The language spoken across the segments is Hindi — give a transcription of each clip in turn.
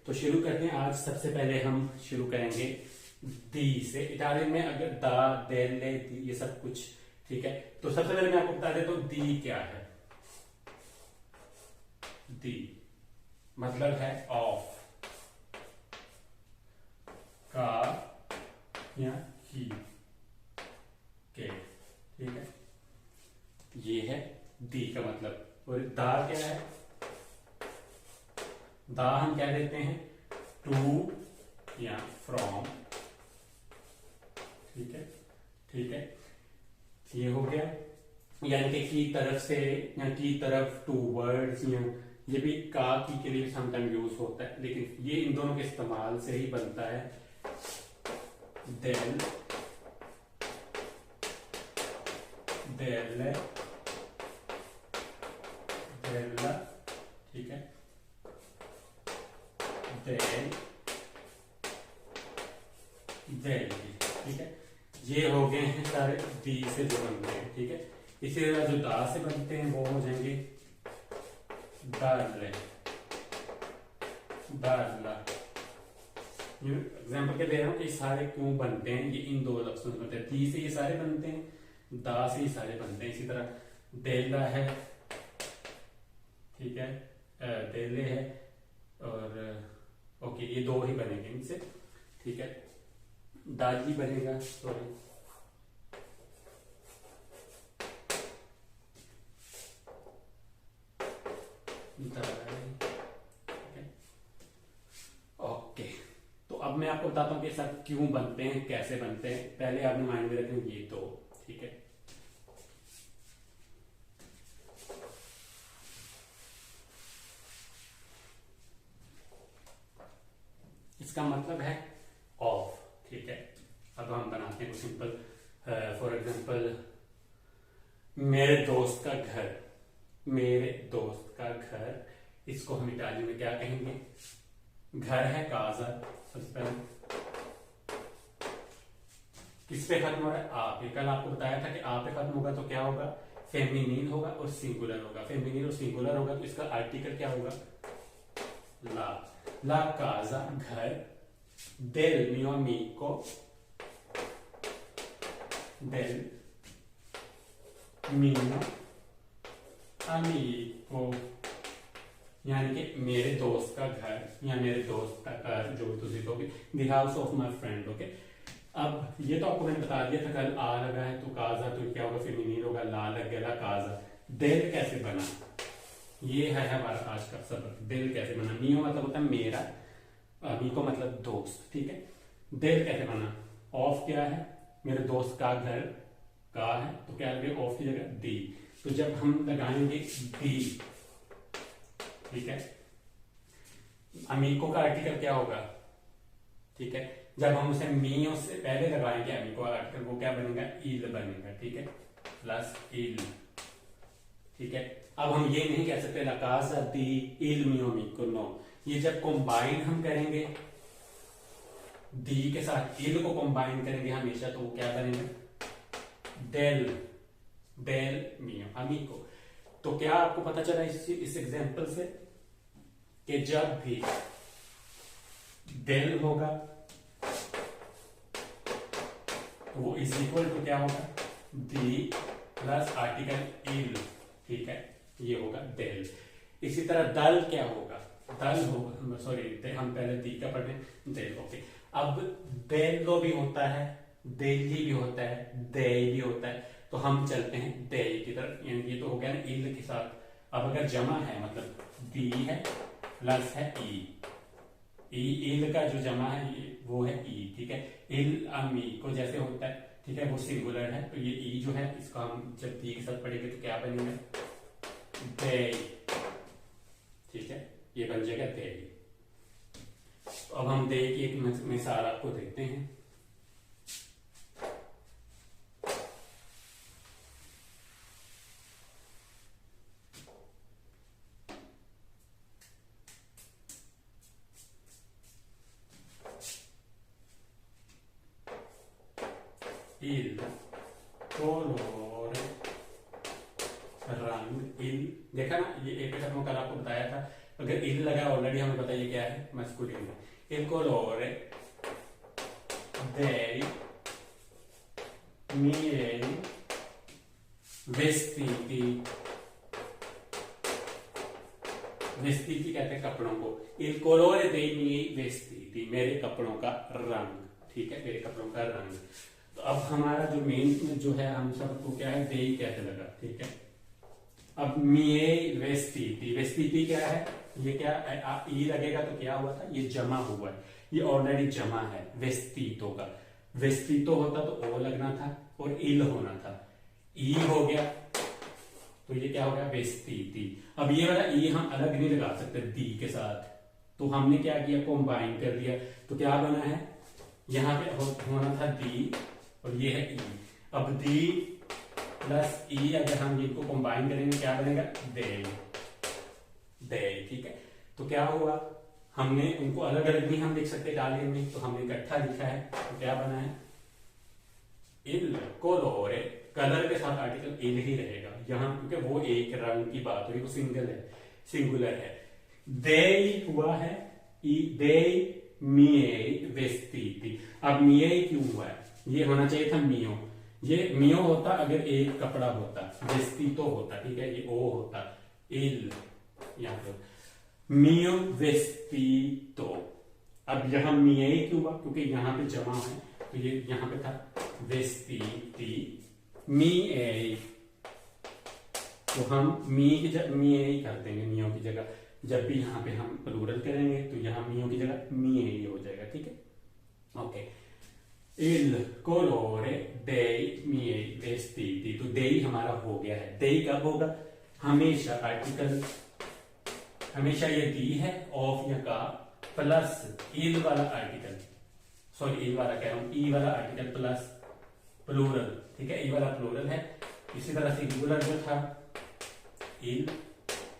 तो शुरू करते हैं। आज सबसे पहले हम शुरू करेंगे दी से। इटालियन में अगर दा, देले, दी ये सब कुछ ठीक है। तो सबसे पहले मैं आपको बता देता हूं दी क्या है। दी मतलब है ऑफ, का या ही के, ठीक है। ये है दी का मतलब। और दा क्या है? दा हम क्या देते हैं? टू या फ्रॉम, ठीक है, ठीक है। ये हो गया, यानी कि तरफ से या की तरफ, टू वर्ड्स, या ये भी का की के लिए समटाइम यूज होता है, लेकिन ये इन दोनों के इस्तेमाल से ही बनता है देल, देले, देला, ठीक है, देल, देल, ठीक है। ये हो गए हैं सारे दी से जो बनते हैं, ठीक है। इसी तरह जो दा से बनते हैं वो हो जाएंगे दाले, दाला। एग्जाम्पल के दे रहा हूं कि सारे क्यों बनते हैं, ये इन दो लफ्जों से बनते हैं। दी से ये सारे बनते हैं, दा से ये सारे बनते हैं। इसी तरह देला है, ठीक है, देले है, और ओके ये दो ही बनेंगे इनसे, ठीक है। दाली बनेगा, सॉरी, ओके। तो अब मैं आपको बताता हूं कि सब क्यों बनते हैं, कैसे बनते हैं। पहले आपने माइंड में रखें ये दो, ठीक है। इसका मतलब है ऑफ, ठीक है। अब हम बनाते हैं कुछ सिंपल। फॉर एग्जांपल, मेरे दोस्त का घर, मेरे दोस्त का घर, इसको हम इटालियन में क्या कहेंगे? घर है काजा। सबसे पहले किस पे खत्म हो रहा है? आ पे। कल आपको बताया था कि आ पे खत्म होगा तो क्या होगा? फेमिनिन होगा और सिंगुलर होगा। फेमिनिन और सिंगुलर होगा तो इसका आर्टिकल क्या होगा? ला। ला काजा घर, del mio amico, del mio amico, यानी कि मेरे दोस्त का घर या मेरे दोस्त का घर, जो तुझे कहोगे, the house of my friend, okay. अब ये तो आपको मैंने बता दिया था, कल आ लगा है तो काजा तो क्या होगा? फेमिनिन होगा, ला लग गया, ला काजा। दिल कैसे बना? ये है हमारा आज का सबक। दिल कैसे बना? मियो मतलब होता है मेरा, मीको मतलब दोस्त, ठीक है। दिल कैसे बना? ऑफ क्या है? मेरे दोस्त का घर का है तो क्या लगेगा? ऑफ की जगह दी। तो जब हम लगाएंगे दी, ठीक है, अमीको का आर्टिकल क्या होगा? ठीक है, जब हम उसे मियो से पहले लगाएंगे अमीको का आर्टिकल, वो क्या बनेगा? इल बनेगा, ठीक है, प्लस इल, ठीक है। अब हम ये नहीं कह सकते लकाजा दी इल मियो मिको, नो। ये जब कंबाइन हम करेंगे, दी के साथ इल को कंबाइन करेंगे हमेशा, तो वो क्या बनेगा? डेल, डेल मियो अमीको। तो क्या आपको पता चला इस एग्जांपल से कि जब भी डेल होगा तो वो इज इक्वल टू क्या होगा? दी प्लस आर्टिकल इल, ठीक है, ये होगा डेल। इसी तरह दल क्या होगा? दल होगा, सॉरी हम पहले दी का पढ़े, डेल, ओके। अब देलो भी होता है, देली भी होता है, दे भी होता है, तो हम चलते हैं दे की तरफ। यानी ये तो हो गया ना इल के साथ। अब अगर जमा है, मतलब दी है प्लस है ई, इल का जो जमा है वो है ई, ठीक है। इल अमी को जैसे होता है, ठीक है, वो सिंगुलर है, तो ये ई जो है इसको हम जब दी के साथ पढ़ेंगे तो क्या बनेगा? दे, ठीक है, ये बन जाएगा दे। तो अब हम दे की एक मिसाल आपको देते हैं। il colore, रंग, il, देखा ना, ये एक खत्म कल आपको बताया था अगर इल लगा ऑलरेडी हमें पता ये क्या है, मस्कुलिन है। il colore dei miei vestiti, वेस्तीति कहते हैं कपड़ों को। il colore dei miei vestiti, मेरे कपड़ों का रंग, ठीक है, मेरे कपड़ों का रंग। तो अब हमारा जो मेन जो है, हम सबको क्या है, dei कैसे लगा, ठीक है। अब miei vestiti, वेस्तीति क्या है, ये क्या ई लगेगा तो क्या हुआ था, ये जमा हुआ है, ये ऑलरेडी जमा है वेस्तीतो का। वेस्तीतो होता तो ओ लगना था और इल होना था, ई हो गया तो ये क्या हो गया, वेस्तीति। अब ये वाला ई हम अलग नहीं लगा सकते दी के साथ, तो हमने क्या किया, कंबाइन कर दिया। तो क्या बना है, यहाँ पे होना था दी और ये है ई। अब दी प्लस ई अगर हम इनको कंबाइन करेंगे क्या बनेगा, दे, दे, ठीक है। तो क्या हुआ, हमने उनको अलग अलग नहीं हम लिख सकते इटालियन में, तो हमने इकट्ठा लिखा है। तो क्या बना है, il colore, कलर के साथ आर्टिकल इल ही रहेगा यहाँ, क्योंकि वो एक रंग की बात हो रही, वो सिंगल है, सिंगुलर है। dei हुआ है dei miei vestiti। अब miei क्यों हुआ है, ये होना चाहिए था mio, ये mio होता अगर एक कपड़ा होता, vestito होता, ठीक है, ये o होता, il यहाँ पे mio vestito। अब यहाँ miei क्यों हुआ, क्योंकि यहाँ पे जमा है, तो ये यहाँ पे था vestiti miei, तो हम मी की जगह miei कर देंगे, मियो की जगह। जब भी यहाँ पे हम प्लूरल करेंगे तो यहाँ मियो की जगह miei हो जाएगा, ठीक है, okay. il colore dei miei vestiti, तो dei हमारा हो गया है। dei कब होगा, हमेशा आर्टिकल, हमेशा ये दी है ऑफ या का प्लस il वाला आर्टिकल, सॉरी il वाला कह रहा हूं, ई वाला आर्टिकल प्लस प्लूरल, ठीक है, ई वाला प्लूरल है। इसी तरह सिंगुलर जो था il,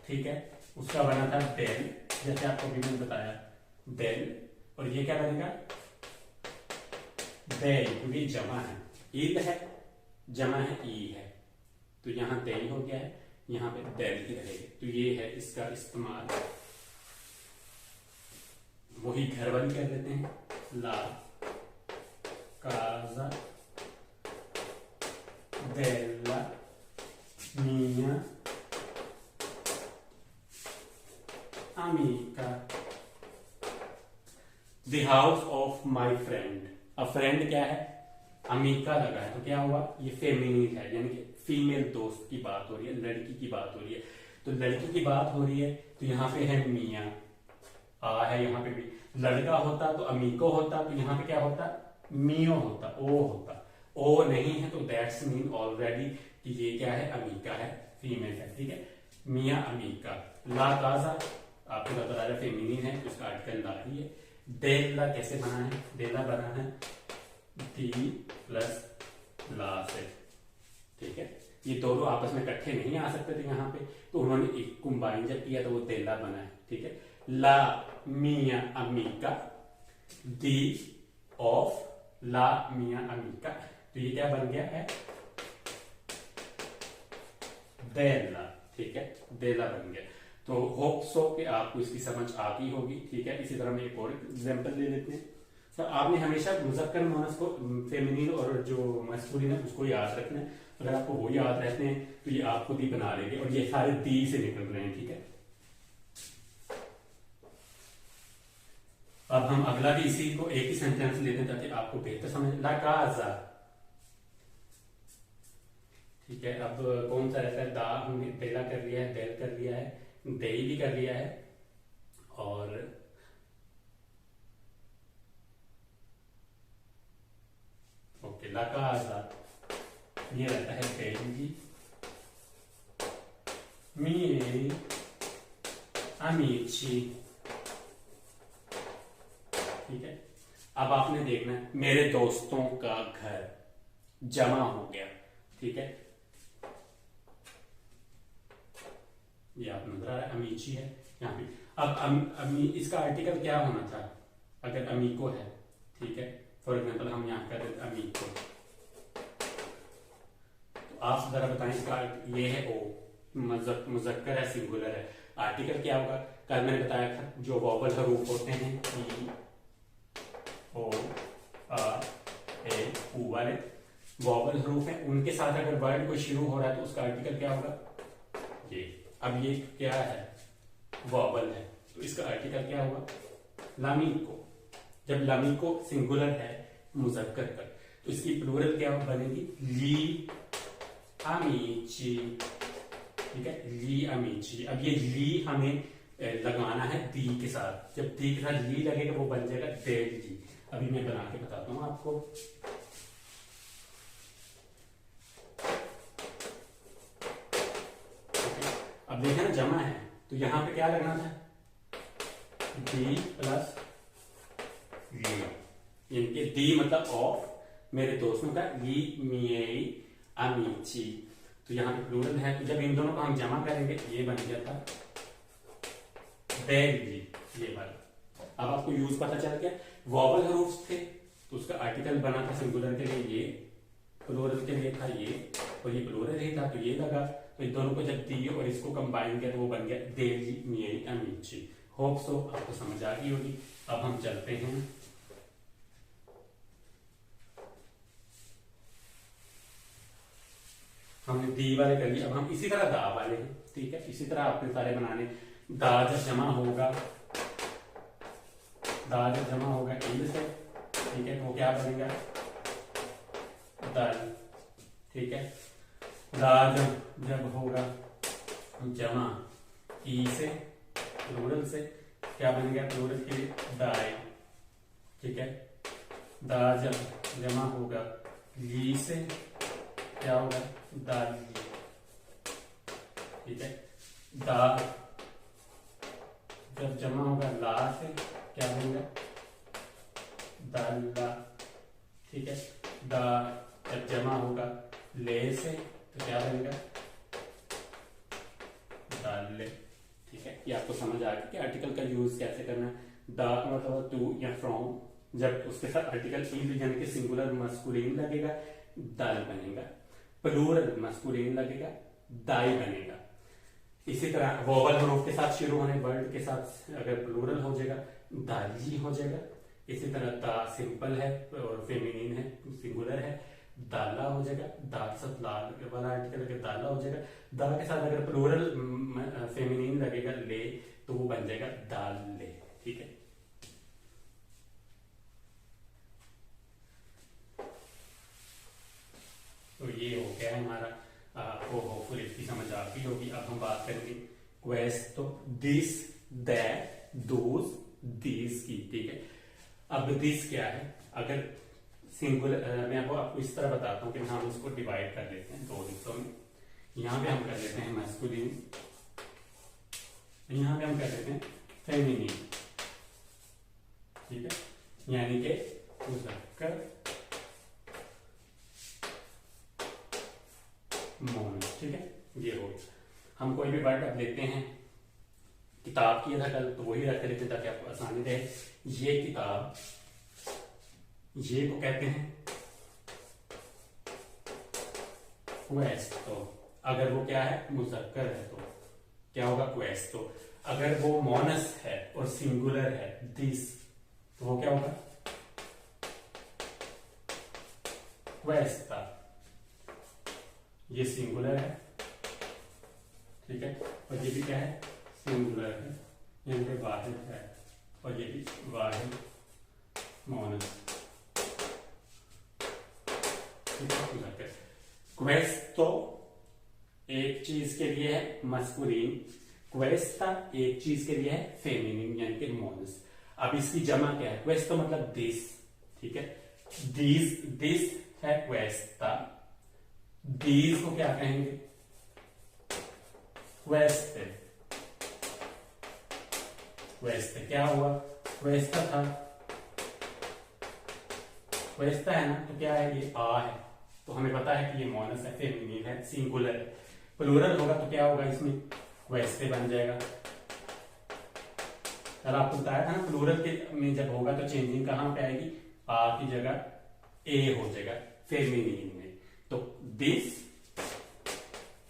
ठीक है, उसका बना था del, जैसे आपको भी मैंने बताया del, और ये क्या बनेगा, dei, क्योंकि जमा है, il है, जमा है, ई है, तो यहाँ dei हो गया है, यहाँ पे del ही रहेगी। तो ये है इसका इस्तेमाल, वही घर वाली कर लेते हैं, ला casa della mia amica, the house of my friend। अब फ्रेंड क्या है, अमीका लगा है, तो क्या हुआ, ये फेमिनिन है, यानी कि फीमेल दोस्त की बात हो रही है, लड़की की बात हो रही है। तो लड़की की बात हो रही है तो यहाँ पे है मिया, आ है यहाँ पे भी, लड़का होता तो अमीको होता, तो यहाँ पे क्या होता, मियो होता, ओ होता, ओ नहीं है तो दैट्स मीन ऑलरेडी कि ये क्या है, अमीका है, फीमेल है, ठीक है, मिया अमीका। ला काजा आपको बता रहा फेमिनिन है, तो इसका आर्टिकल ला ही है। डेला कैसे बना है, डेला बना है डी प्लस ला से, ठीक है, ये दोनों आपस में इकट्ठे नहीं आ सकते थे यहाँ पे, तो उन्होंने एक कंबाइन जब किया तो वो डेला बना है, ठीक है। ला मिया अमीका, दी ऑफ ला मिया अमीका, तो ये क्या बन गया है, डेला, ठीक है, डेला बन गया। तो होप सो कि आपको इसकी समझ आ गई होगी, ठीक है। इसी तरह हम एक और एग्जांपल ले लेते हैं। तो आपने हमेशा मुज़क्कर मुअन्नस को, फेमिनिन और जो मस्कुलिन है उसको याद रखना है। अगर आपको वो याद रहते हैं तो ये आप खुद ही बना लेंगे, और ये सारे दी से निकल रहे हैं, ठीक है। अब हम अगला भी इसी को एक ही सेंटेंस लेते हैं ताकि आपको बेहतर समझ। ला काजा, ठीक है। अब कौन सा रहता है, दा हमने डेला कर लिया है, डेल कर लिया है, देई भी कर लिया है, और ओके ला काजा ये रहता है डेली मिei amici, ठीक है। अब आपने देखना है मेरे दोस्तों का घर जमा हो गया, ठीक है, ये आप नजर आ रहा है, अमीची है यहाँ पे। अब इसका आर्टिकल क्या होना था, अगर अमीको है, ठीक है, फॉर एग्जाम्पल हम यहाँ कर देते अमीको, तो आप जरा बताएं इसका, ये है ओ, मुज़क्कर है, सिंगुलर है, आर्टिकल क्या होगा, कल मैंने बताया था जो वॉवल हरूफ होते हैं ई ओ आ ए ऊ वाले वॉवल हरूफ हैं, उनके साथ अगर वर्ड कोई शुरू हो रहा है तो उसका आर्टिकल क्या होगा? ये। अब ये क्या है? वॉवल है, तो इसका आर्टिकल क्या होगा? लामीको। जब लामीको सिंगुलर है मुज़क्कर का, तो इसकी प्लूरल क्या बनेगी? ली अमीची। ठीक है, ली अमीची। अब ये ली हमें लगाना है दी के साथ। जब दी के साथ ली लगेगा वो बन जाएगा देल ली। अभी मैं बना के बताता हूं आपको। अब देखें ना, जमा है तो यहां पे क्या लगना था? डी प्लस ली, यानी कि डी मतलब ऑफ मेरे दोस्तों का, ली मिएई अमीची। तो यहाँ पे प्लूरल है, तो जब इन दोनों को हम जमा करेंगे ये बन गया था देली, ये वाला। अब आपको यूज पता चल गया। वॉवल हरूफ थे तो उसका आर्टिकल बना था सिंगुलर के लिए ये, प्लूरल के लिए था ये, और ये प्लूरल ही था तो ये लगा। तो इन दोनों को जब दिए और इसको कंबाइन किया तो वो बन गया देली मिएई अमीची। होप सो आपको समझ आ गई होगी। अब हम चलते हैं हमने दी वाले कर लिए, अब हम इसी तरह दा वाले हैं। ठीक है, इसी तरह आपने सारे बनाने। दा जब जमा होगा, दा जब जमा होगा इल से, ठीक है, वो क्या बनेगा? दल। ठीक है, दा जब होगा जमा ई से, प्लूरल से, क्या बनेगा प्लूरल के लिए? दाई। ठीक है, दा जब जमा होगा ली से, क्या होगा? दाली। ठीक है, दा जब जमा होगा ला से, क्या बनेगा? दाला। ठीक है, दा जब जमा होगा ले से तो क्या बनेगा? दाले। ठीक है, ये आपको समझ आ गया कि आर्टिकल का यूज कैसे करना है। दा का मतलब टू या फ्रॉम, जब उसके साथ आर्टिकल ई यानी कि सिंगुलर मस्कुलिन लगेगा दल बनेगा, प्लूरल मस्कुलिन लगेगा दाई बनेगा। इसी तरह वोवल हरूफ के साथ शुरू होने वर्ड के साथ अगर प्लूरल हो जाएगा दाली हो जाएगा। इसी तरह दा सिंपल है और फेमिनिन है, सिंगुलर है, दाला हो जाएगा। दा के साथ लाल वाला आर्टिकल अगर दाला हो जाएगा। दा के साथ अगर प्लूरल फेमिनिन लगेगा ले तो वो बन जाएगा दाल ले। ठीक है, तो ये हो गया है हमारा। आपको होपफुल इसकी समझ आ गई होगी। अब हम बात करेंगे quest, this, that, those, these की। ठीक है, अब दिस क्या है? अगर सिंगुलर, मैं आपको इस तरह बताता हूँ कि हम इसको डिवाइड कर लेते हैं दो हिस्सों में। यहाँ पे हम कर लेते हैं मैस्कुलिन, यहाँ पे हम कर लेते हैं फेमिनिन। ठीक है, यानी कि मुज़क्कर मोनस। ठीक है, ये हो। हम कोई भी वर्ड अब लेते हैं, किताब की था कल तो वही रख लेते हैं ताकि आपको आसानी रहे। ये किताब, ये को कहते हैं क्वेस्ट। तो अगर वो क्या है? मुज़क्कर है तो क्या होगा? क्वेस्ट। तो अगर वो मोनस है और सिंगुलर है दिस, तो वो क्या होगा? क्वेस्टा। ये सिंगुलर है, ठीक है, और ये भी क्या है? सिंगुलर है, ये भी वाहिद है, और ये भी वाहिद मोनस। क्वेस्तो एक चीज के लिए है मस्कुलिन, क्वेस्टा एक चीज के लिए है फेमिनिन यानी कि मोनस। अब इसकी जमा क्या है? क्वेस्तो मतलब दिस, ठीक है, दिस है क्वेस्टा, दीज को क्या कहेंगे? क्वेस्टे। क्वेस्टे क्या हुआ? क्वेस्टा था, क्वेस्टा है ना, तो क्या है? ये आ है, तो हमें पता है कि ये मोनस है, फेमिनिन है, सिंगुलर है। प्लूरल होगा तो क्या होगा? इसमें क्वेस्टे बन जाएगा। कल आपको बताया था ना, प्लूरल के में जब होगा तो चेंजिंग कहां पे आएगी? आ की जगह ए हो जाएगा फेमिनिन में। तो दिस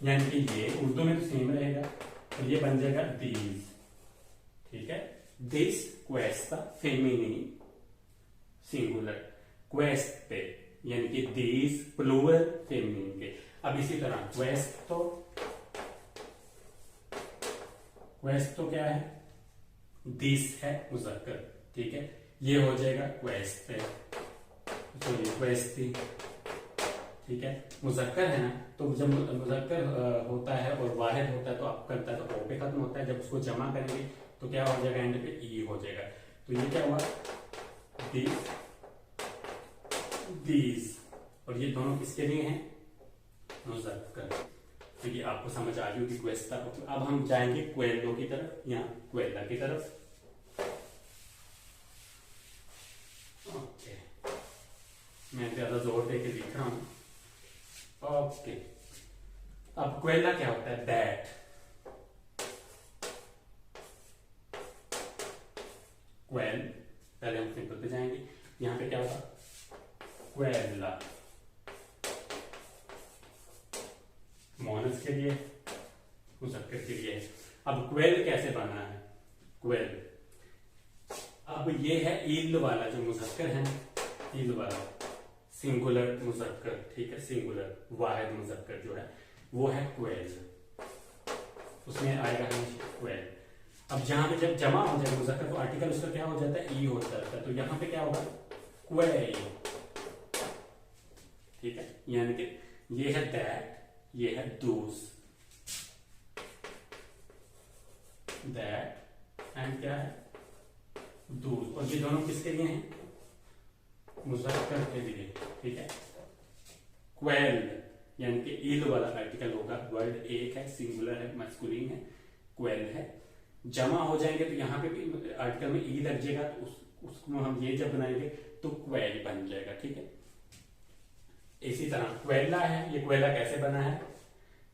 यानी कि ये उर्दू में तो सेम रहेगा, तो ये बन जाएगा दीज। ठीक है, दिस क्वेस्टा फेमिनिन सिंगुलर, क्वेस्टे यानी कि दिस प्लूरल फेमिनिन के। अब इसी तरह क्वेस्टो क्या है, दिस है मुजक्कर, ठीक है, ये हो जाएगा क्वेस्टे, सॉरी क्वेस्टी, ठीक है, मुजक्कर है ना, तो जब मुजक्कर होता है और वाहिद होता है तो आप करता है तो ओ पे खत्म होता है, जब उसको जमा करेंगे तो क्या हो जाएगा, एंड पे ई हो जाएगा। तो ये क्या हुआ, दीज, और ये दोनों किसके लिए हैं, मुजक्कर। तो ये आपको समझ आ गई होगी क्वेस्टा। अब हम जाएंगे क्वेलो की तरफ या क्वेला की तरफ। ओके, मैं ज्यादा जोर दे के लिख रहा हूं। ओके, अब क्वेला क्या होता है, दैट, क्वेल, पहले हम सिंपल पे जाएंगे, यहां पे क्या होगा, क्वेला, मोनस के लिए, मुजक्कर के लिए। अब क्वेल कैसे बना है, क्वेल, अब ये है ईल वाला जो मुजक्कर है, ईल वाला सिंगुलर मुजक्कर, ठीक है, सिंगुलर वाहिद मुजक्कर जो है वो है क्वेल, उसमें आएगा हमेशा क्वेल। अब जहां पे जब जमा हो जाए मुजक्कर तो आर्टिकल उसका क्या हो जाता है, ई हो जाता है, तो यहां पे क्या होगा, क्वेल, ठीक है, यानी कि ये है दैट, ये है दूस, दैट एंड क्या है, दूस, और ये दोनों किसके लिए हैं, मुजक्कर के लिए, ठीक है। क्वेल यानी कि ईल वाला आर्टिकल होगा, वर्ड एक है, सिंगुलर है, मस्कुलिन है, क्वेल है, जमा हो जाएंगे तो यहाँ पे भी आर्टिकल में ई लग जाएगा, तो उसको हम ये जब बनाएंगे तो क्वेल बन जाएगा, ठीक है। इसी तरह क्वेला है, ये क्वेला कैसे बना है,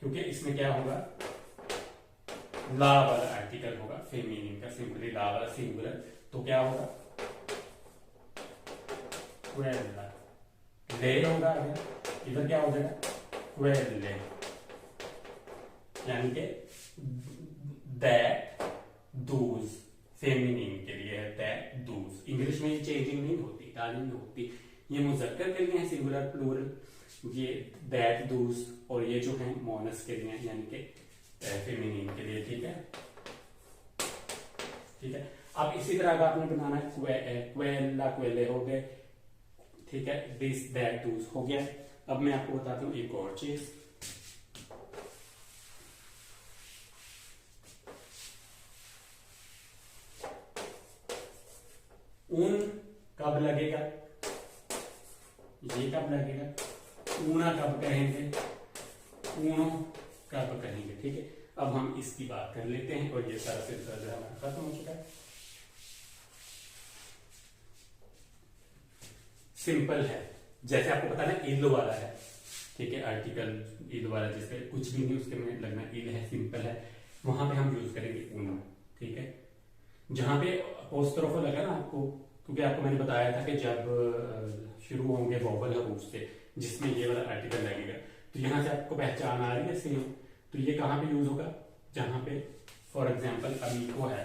क्योंकि इसमें क्या होगा, ला वाला आर्टिकल होगा, फेमिनिन का, सिंपली ला वाला सिंगुलर, तो क्या होगा, क्वेला, ले होगा, इधर क्या हो जाएगा, क्वेले, यानी कि दैट दूज, फेमिनिन के लिए है दैट दूज। इंग्लिश में ये चेंजिंग नहीं होती, डालिंग नहीं होती, ये मुजक्कर के लिए है सिंगुलर प्लूरल, ये दैट दूज, और ये जो है मोनस के लिए यानी कि फेमिनिन के लिए, ठीक है, ठीक है। अब इसी तरह का आपने बनाना है, क्वेला, क्वेले हो गए, ठीक है, दिस दैट दूज हो गया। अब मैं आपको बताता हूं एक और चीज, ऊन कब लगेगा, ये कब लगेगा, ऊना कब कहेंगे, ऊनो कब कहेंगे, ठीक है। अब हम इसकी बात कर लेते हैं और ये सारा सिलसिला जो है हमारा खत्म हो चुका है। सिंपल है, जैसे आपको पता है इल वाला है, ठीक है, आर्टिकल इल वाला जिसपे कुछ भी नहीं उसके में लगना, इल है, सिंपल है, वहां पे हम यूज करेंगे ऊनो, ठीक है। जहां पे अपोस्ट्रोफ लगा ना आपको, क्योंकि आपको मैंने बताया था कि जब शुरू होंगे वोवल हरूफ से जिसमें ये वाला आर्टिकल लगेगा, तो यहां से आपको पहचान आ रही है सेम, तो ये कहां पे यूज होगा, जहां पे फॉर एग्जांपल अमीको है,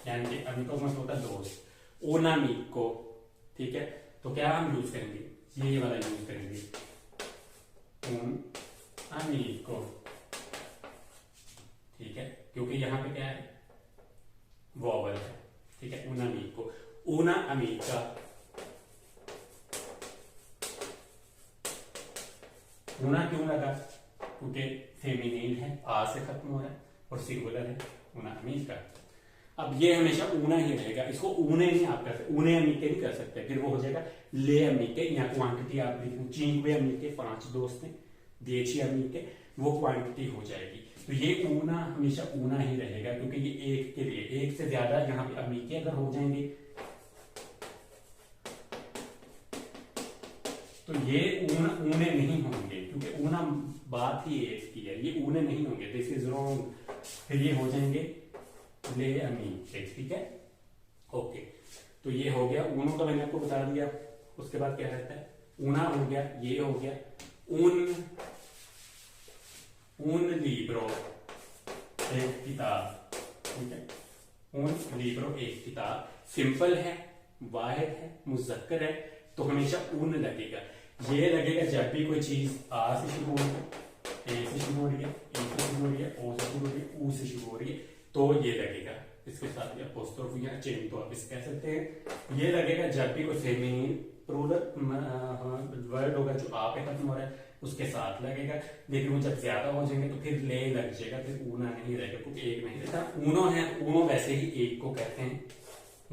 यानी कि अमीको मतलब होता है दोस्त, ओनामीको, ठीक है, तो क्या हम यूज करेंगे, ये वाला यूज करेंगे, अमीको, ठीक है, क्योंकि यहां पे क्या है, वोवल है, ठीक है, उनामीको, ऊना अमीका, ऊना क्यों लगा, क्योंकि फेमिनिन है, आ से खत्म हो रहा है और सिंगुलर है, ऊना अमीका। अब ये हमेशा ऊना ही रहेगा, इसको ऊने नहीं आप कर सकते, ऊने अमीके नहीं कर सकते, फिर वो हो जाएगा ले अमीके, या क्वांटिटी आप लिख लो, चींकवे अमीके, 5 दोस्त हैं, देची अमीके, वो क्वांटिटी हो जाएगी। तो ये ऊना हमेशा ऊना ही रहेगा, क्योंकि ये एक के लिए, एक से ज्यादा यहाँ पे अमीके अगर हो जाएंगे तो ये ऊने नहीं होंगे, क्योंकि ऊना बात ही एक की है, ये ऊने नहीं होंगे, दिस इज रॉन्ग, फिर ये हो जाएंगे ले अमीके, ठीक है, ओके। तो ये हो गया ऊनो का, मैंने आपको बता दिया। उसके बाद क्या रहता है, ऊना हो गया, ये हो गया ऊन लिब्रो, एक किताब, ठीक है। उन लिब्रो एक किताब, सिंपल है, वाहिद है, मुज़क्कर है, तो हमेशा उन लगेगा। ये लगेगा जब भी कोई चीज आ से शुरू हो रही है, ए से शुरू हो रही है, ए से शुरू हो रही है, ओ से शुरू हो रही है, ऊ से शुरू हो रही है, तो ये लगेगा। इसके साथ अपोस्ट्रोफ या चेन तो आप इसे कह सकते हैं। ये लगेगा जब भी कोई फेमिनिन प्लूरल वर्ड होगा जो आ पे खत्म हो रहा है, उसके साथ लगेगा। लेकिन वो जब ज्यादा हो जाएंगे तो फिर ले लग जाएगा, फिर ऊना नहीं रहेगा, क्योंकि एक नहीं रहता। ऊनो है, ऊनो वैसे ही एक को कहते हैं,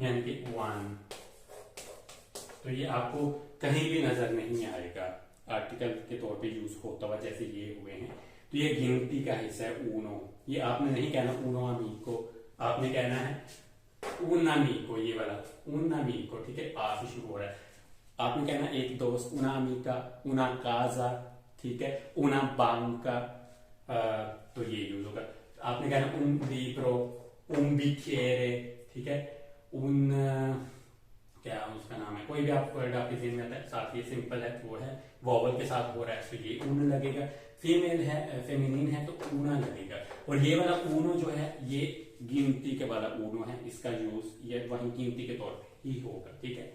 यानी कि वन। तो ये आपको कहीं भी नजर नहीं आएगा आर्टिकल के तौर पे यूज होता हुआ, जैसे ये हुए हैं। तो ये गिनती का हिस्सा है ऊनो। ये आपने नहीं कहना ऊनो अमीको, आपने कहना है ऊना मीको, ये वाला ऊना मीको, ठीक है, आ से शुरू हो रहा है। आपने कहना एक दोस्त, उना अमीका, उना काजा, ठीक है, उना बांका, तो ये यूज होगा। आपने कहना उन लिब्रो, उन बिखेरे, ठीक है, उन क्या उसका नाम है, कोई भी आप वर्ड आपके जेहन में आता है, साथ ये सिंपल है, वो है वॉवल के साथ हो रहा है, तो ये ऊन लगेगा। फीमेल है, फेमिनिन है, तो ऊना लगेगा। और ये वाला ऊनो जो है, ये गिनती के वाला ऊनो है, इसका यूज ये वही गिनती के तौर पे ही होगा, ठीक है।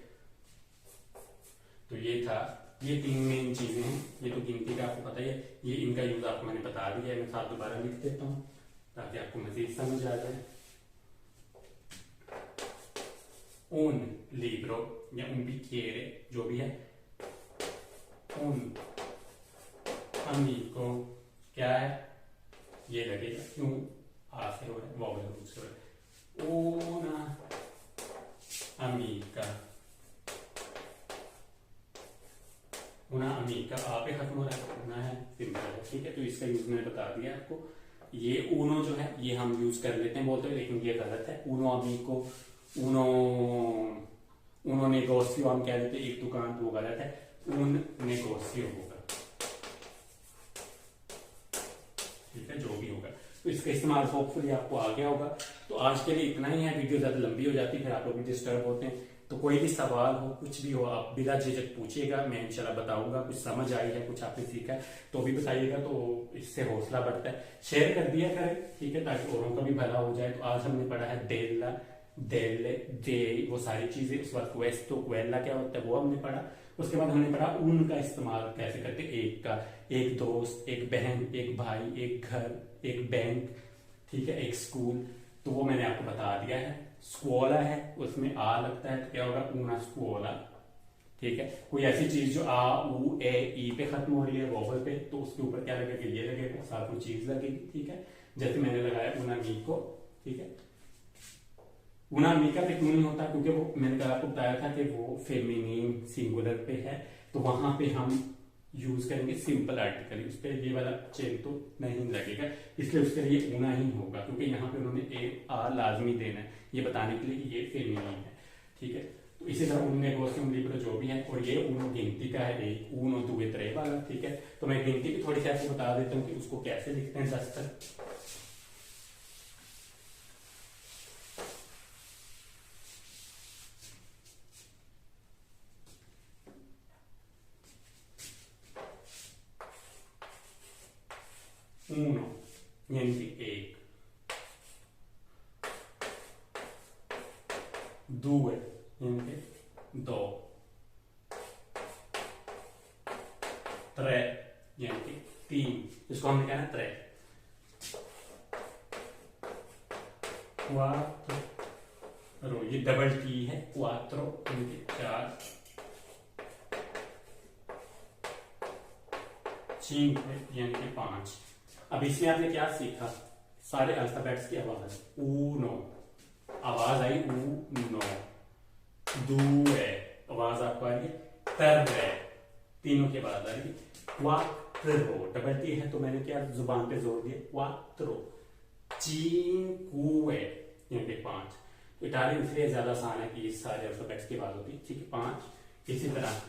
तो ये था, ये तीन मेन चीजें हैं। ये तो गिनती का आपको पता ही है, ये इनका यूज आपको मैंने बता दिया है। मैं साथ दोबारा लिख देता हूँ ताकि आपको मजीद समझ आ जाए। उन लिब्रो या उन बिखेरे, जो भी है, उन अमीको क्या है, ये लगेगा क्यों, आ से हो रहा है, वॉवल रूप से हो रहा है। ऊना अमीका, उना अमीका, आ पे खत्म हो रहा है, उना है, सिंपल है, ठीक है। तो इसका यूज मैंने बता दिया आपको। ये ऊनो जो है ये हम यूज कर लेते हैं बोलते हैं, लेकिन ये गलत है। ऊनो अमीको, ऊनो उनो नेगोसियो हम कह देते हैं एक दुकान, तो वो गलत है। उन नेगोसियो होगा, ठीक है, जो भी होगा। तो इसका इस्तेमाल होपफुली आपको आ गया होगा। तो आज के लिए इतना ही है। वीडियो ज्यादा लंबी हो जाती है, फिर आप लोग भी डिस्टर्ब होते हैं। तो कोई भी सवाल हो, कुछ भी हो, आप बिना झिझक पूछिएगा, मैं इंशाल्लाह बताऊंगा। कुछ समझ आई है, कुछ आपने सीखा है तो भी बताइएगा, तो इससे हौसला बढ़ता है। शेयर कर दिया करें, ठीक है, ताकि औरों का भी भला हो जाए। तो आज हमने पढ़ा है डेला, डेले, दे, वो सारी चीजें। उस बाद क्वेस्तो, क्वेला क्या होता है वो हमने पढ़ा। उसके बाद हमने पढ़ा ऊन का इस्तेमाल कैसे करते, एक का, एक दोस्त, एक बहन, एक भाई, एक घर, एक बैंक, ठीक है, एक स्कूल, तो वो मैंने आपको बता दिया है। स्कूला है, उसमें आ लगता है, तो क्या होगा, ऊना स्कूला, ठीक है। कोई ऐसी चीज जो आ, ऊ, ए, ई पे खत्म हो रही है वोवल पे, तो उसके ऊपर क्या लगेगा, ये लगेगा, साथ में चीज लगेगी, ठीक है। जैसे मैंने लगाया ऊना मी को, ठीक है। ऊना मी का पे क्यों नहीं होता, क्योंकि वो मैंने आपको बताया था कि वो फेमिनिन सिंगुलर पे है, तो वहां पे हम यूज करेंगे सिंपल आर्टिकल। उस पर ये वाला चेन तो नहीं लगेगा, इसलिए उसके लिए ऊना ही होगा, क्योंकि यहाँ पे उन्होंने ए आ लाजमी देना है ये बताने के लिए कि ये फेमिनिन है, ठीक है। तो इसी तरह उनने गोस्टियम लिब्रो जो भी है, और ये ऊनो गिनती का है, एक ऊनो दुए त्रे वाला, ठीक है। तो मैं गिनती की थोड़ी सी आपको बता देता हूँ कि उसको कैसे लिखते हैं 10 तक। ऊनो यानी कि एक, due यानी कि दो, त्रे यानी कि तीन, इसको हमने कहना त्रे, क्वात्रो, ये डबल टी है, क्वात्रो यानी कि चार, cinque यानी कि पांच। अब इसमें आपने क्या सीखा, सारे अल्फाबेट्स की आवाज, ऊनो आवाज आई, ऊनो, दुए आवाज आपको आ रही है, त्रे तीनों की आवाज आ रही है, क्वात्रो डबल टी है, तो मैंने क्या जुबान पे जोर दिया, क्वात्रो, cinque यानी कि पांच। तो इटालियन इसलिए ज्यादा आसान है कि ये सारे अल्फाबेट्स की आवाज होती है, ठीक है, पांच। इसी तरह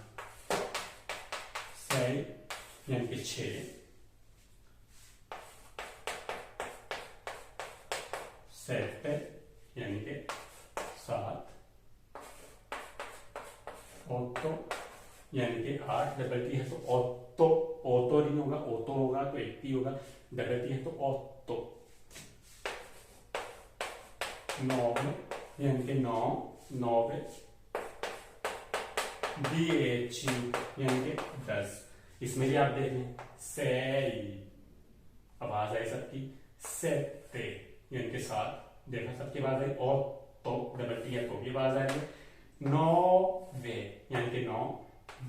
sei यानी कि छह, sette यानी कि सात, otto यानी कि आठ, डबल टी है तो ओतो, ओतो नहीं होगा, ओतो होगा तो एक टी होगा, डबल टी है तो ओतो, नौवे यानी कि 9, नौवे। BHU यानी कि 10। इसमें भी आप देख लें, sei आवाज आई सबकी, sette यानी कि 7, देखा सबकी आवाज आई, और तो डबल टी है तो भी आवाज आ रही है। नौवे यानी कि 9,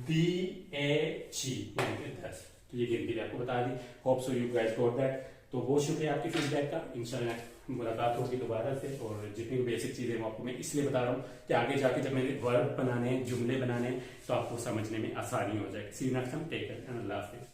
BHE यानी कि 10। तो ये गिनती आपको बता दी। Hope so you guys got that. तो बहुत शुक्रिया आपके फीडबैक का। इंशाल्लाह मुलाकात होगी दोबारा से। और जितनी भी बेसिक चीजें मैं आपको इसलिए बता रहा हूँ कि आगे जाके जब मैंने वर्ड बनाने, जुमले बनाने, तो आपको समझने में आसानी हो जाए। See you next time, take care and अल्लाह हाफिज़।